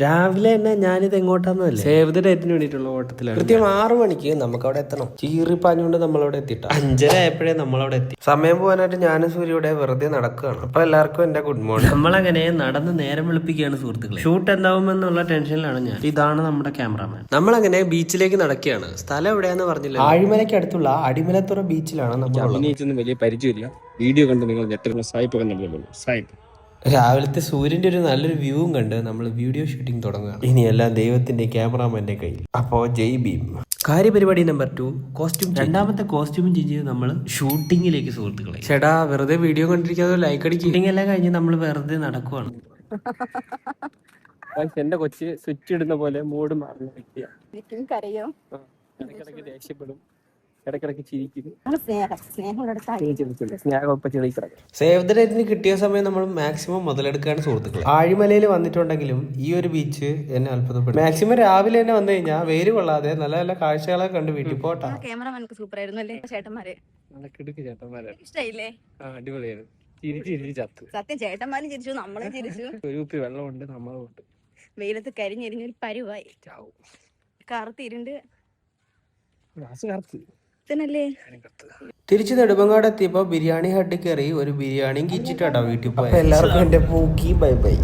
രാവിലെ തന്നെ ഞാനിത് എങ്ങോട്ടാന്നല്ലേ സേവ് ദ ഡേറ്റിന് വേണ്ടിയിട്ടുള്ള ഓട്ടത്തിലാണ്. കൃത്യം 6 മണിക്ക് നമുക്ക് അവിടെ എത്തണം. ചീറിപ്പാഞ്ഞുകൊണ്ട് നമ്മളവിടെ എത്തിട്ടോ. 5:30 ആയപ്പോഴേ നമ്മളവിടെ എത്തി. സമയം പോകാനായിട്ട് ഞാനും സൂര്യയുടെ വെറുതെ നടക്കുകയാണ്. അപ്പൊ എല്ലാവർക്കും എന്റെ ഗുഡ് മോർണിംഗ്. നമ്മളങ്ങനെ നടന്ന് നേരം വെളുപ്പിക്കുകയാണ് സുഹൃത്തുക്കളെ. ഷൂട്ട് എന്താവുമെന്നുള്ള ടെൻഷനിലാണ് ഞാൻ. ഇതാണ് നമ്മുടെ ക്യാമറാമാൻ. നമ്മളങ്ങനെ ബീച്ചിലേക്ക് നടക്കുകയാണ്. സ്ഥലം എവിടെയാന്ന് പറഞ്ഞില്ല. ആഴിമലയ്ക്ക് അടുത്തുള്ള അടിമലത്തുറ ബീച്ചിലാണ് നമ്മൾ. അഭിനയിച്ചൊന്നും വലിയ പരിചയമില്ല. വീഡിയോ കണ്ട് നിങ്ങൾ ഞെട്ടുന്ന സായിപ്പ് കണ്ടുള്ളൂ. സായിപ്പ് രാവിലത്തെ സൂര്യന്റെ ഒരു നല്ലൊരു വ്യൂവും കണ്ട് നമ്മൾ വീഡിയോ ഷൂട്ടിംഗ് തുടങ്ങുകയാണ്. ഇനിയെല്ലാം ദൈവത്തിന്റെ ക്യാമറാമാന്റെ കയ്യിൽ. അപ്പോ ജയ് ഭീം. കാര്യപരിപാടി നമ്പർ 2 കോസ്റ്റ്യൂം. രണ്ടാമത്തെ കോസ്റ്റ്യൂമും ചെയ്ത് നമ്മൾ ഷൂട്ടിങ്ങിലേക്ക് സുഹൃത്തുക്കളെ. ചേട്ടാ വെറുതെ വീഡിയോ കണ്ടിരിക്കാതെ ലൈക്ക് അടിക്കും. ഷൂട്ടിംഗ് എല്ലാം കഴിഞ്ഞ് നമ്മൾ വെറുതെ നടക്കുവാണ്. എന്റെ കൊച്ച് സ്വിച്ച് ഇടുന്ന പോലെ മൂഡ് മാറുന്ന വ്യക്തിയാണ്. ഇടയ്ക്കിടയ്ക്ക് ദേഷ്യപ്പെടും, ഇടയ്ക്കിടയ്ക്ക് ചിരിക്കും. സേവ് ദ ഡേറ്റിന് കിട്ടിയ സമയം നമ്മൾ മാക്സിമം മുതലെടുക്കാണ് സുഹൃത്തുക്കളെ. ആഴിമലയിൽ വന്നിട്ടുണ്ടെങ്കിലും ഈ ഒരു ബീച്ച് എന്നെ അത്ഭുതപ്പെടും. മാക്സിമം രാവിലെ തന്നെ വന്നു കഴിഞ്ഞാൽ വെയിൽ കൊള്ളാതെ നല്ല നല്ല കാഴ്ചകളൊക്കെ കണ്ട് വീട്ടിൽ പോട്ടാ. ക്യാമറമാനൊക്കെ സൂപ്പർ ആയിരുന്നു അല്ലേ ചേട്ടന്മാരെ? അടിപൊളിയായിരുന്നു. ചിരിച്ച് ചത്ത്. സത്യം ചേട്ടന്മാരും ചിരിച്ചു, നമ്മളും ചിരിച്ചു. ഒരു കുപ്പി വെള്ളമുണ്ട്, നമ്മളുണ്ട്. വെയിലത്ത് കരിഞ്ഞെരിഞ്ഞൊരു പരുവായി. കറുത്തിരുണ്ട് തിരിച്ച് നെടുമങ്ങാട് എത്തിയപ്പോ ബിരിയാണി ഹട്ടിൽ കയറി ഒരു ബിരിയാണിയും കിച്ചിട്ടാട്ടോ വീട്ടിൽ പോയി. എല്ലാവർക്കും എന്റെ പൂക്കി ബൈ ബൈ.